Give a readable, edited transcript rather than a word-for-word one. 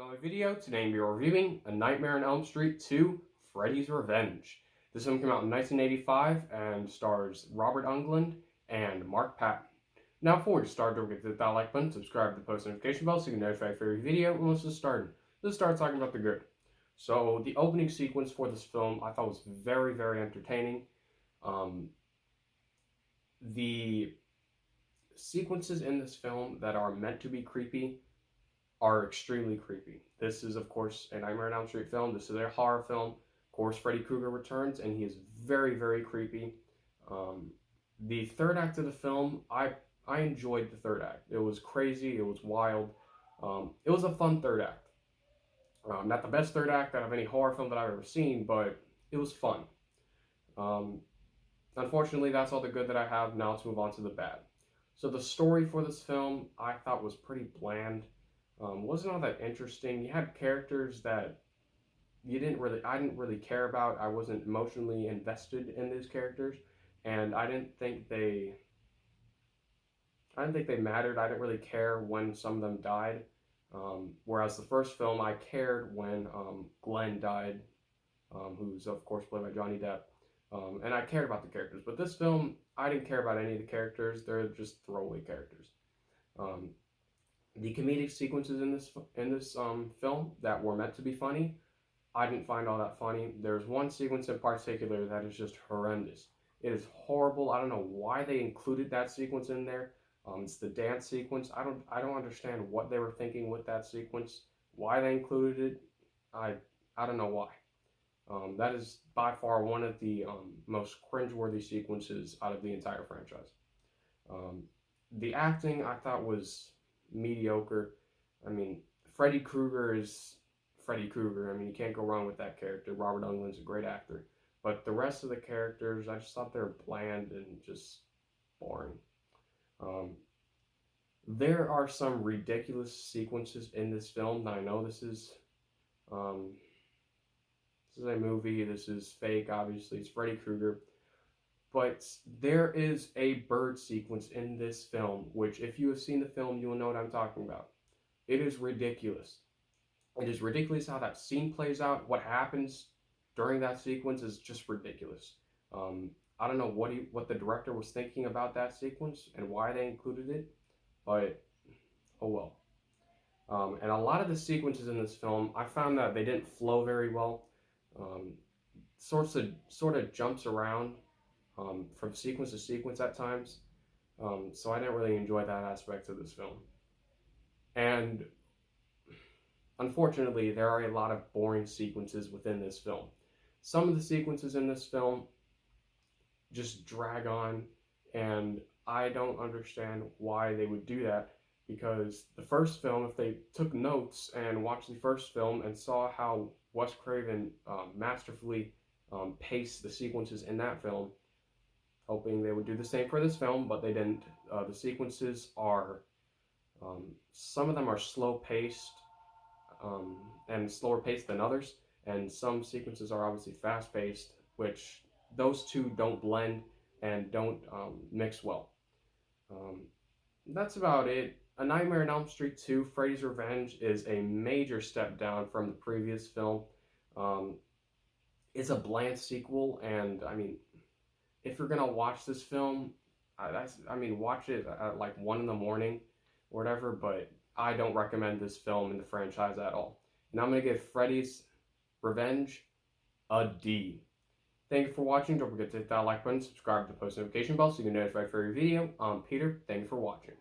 another video. Today we'll be reviewing A Nightmare on Elm Street 2, Freddy's Revenge. This film came out in 1985 and stars Robert Englund and Mark Patton. Now before we start, don't forget to hit that like button, subscribe to the post notification bell so you can get notified for every video, and let's just start. Let's start talking about the good. So the opening sequence for this film I thought was very, very entertaining. The sequences in this film that are meant to be creepy are extremely creepy. This is, of course, a Nightmare on Elm Street film. This is a horror film. Of course, Freddy Krueger returns, and he is very, very creepy. The third act of the film, I enjoyed the third act. It was crazy. It was wild. It was a fun third act. Not the best third act out of any horror film that I've ever seen, but it was fun. Unfortunately, that's all the good that I have. Now let's move on to the bad. So the story for this film, I thought was pretty bland. Wasn't all that interesting. You had characters that I didn't really care about. I wasn't emotionally invested in these characters, and I didn't think they mattered. I didn't really care when some of them died. Whereas the first film, I cared when Glenn died, who's of course played by Johnny Depp, and I cared about the characters. But this film, I didn't care about any of the characters. They're just throwaway characters. The comedic sequences in this film that were meant to be funny, I didn't find all that funny. There's one sequence in particular that is just horrendous. It is horrible. I don't know why they included that sequence in there. It's the dance sequence. I don't understand what they were thinking with that sequence. Why they included it, I don't know why. That is by far one of the most cringeworthy sequences out of the entire franchise. The acting I thought was mediocre. I mean, Freddy Krueger is Freddy Krueger. I mean, you can't go wrong with that character. Robert Englund's a great actor. But the rest of the characters, I just thought they were bland and just boring. There are some ridiculous sequences in this film. Now, I know this is a movie. This is fake, obviously. It's Freddy Krueger. But there is a bird sequence in this film, which if you have seen the film, you will know what I'm talking about. It is ridiculous. It is ridiculous how that scene plays out. What happens during that sequence is just ridiculous. I don't know what the director was thinking about that sequence and why they included it, but oh well. And a lot of the sequences in this film, I found that they didn't flow very well. Sort of jumps around from sequence to sequence at times. So I didn't really enjoy that aspect of this film. And unfortunately, there are a lot of boring sequences within this film. Some of the sequences in this film just drag on, and I don't understand why they would do that, because the first film, if they took notes and watched the first film and saw how Wes Craven masterfully paced the sequences in that film, hoping they would do the same for this film, but they didn't. The sequences are, some of them are slow-paced, and slower paced than others, and some sequences are obviously fast-paced, which those two don't blend and don't mix well. That's about it. A Nightmare on Elm Street 2, Freddy's Revenge is a major step down from the previous film. It's a bland sequel, and I mean, if you're gonna watch this film, watch it at like 1 in the morning or whatever, but I don't recommend this film in the franchise at all. And I'm gonna give Freddy's Revenge a D. Thank you for watching. Don't forget to hit that like button, subscribe to the post notification bell so you can get notified for every video. I'm Peter. Thank you for watching.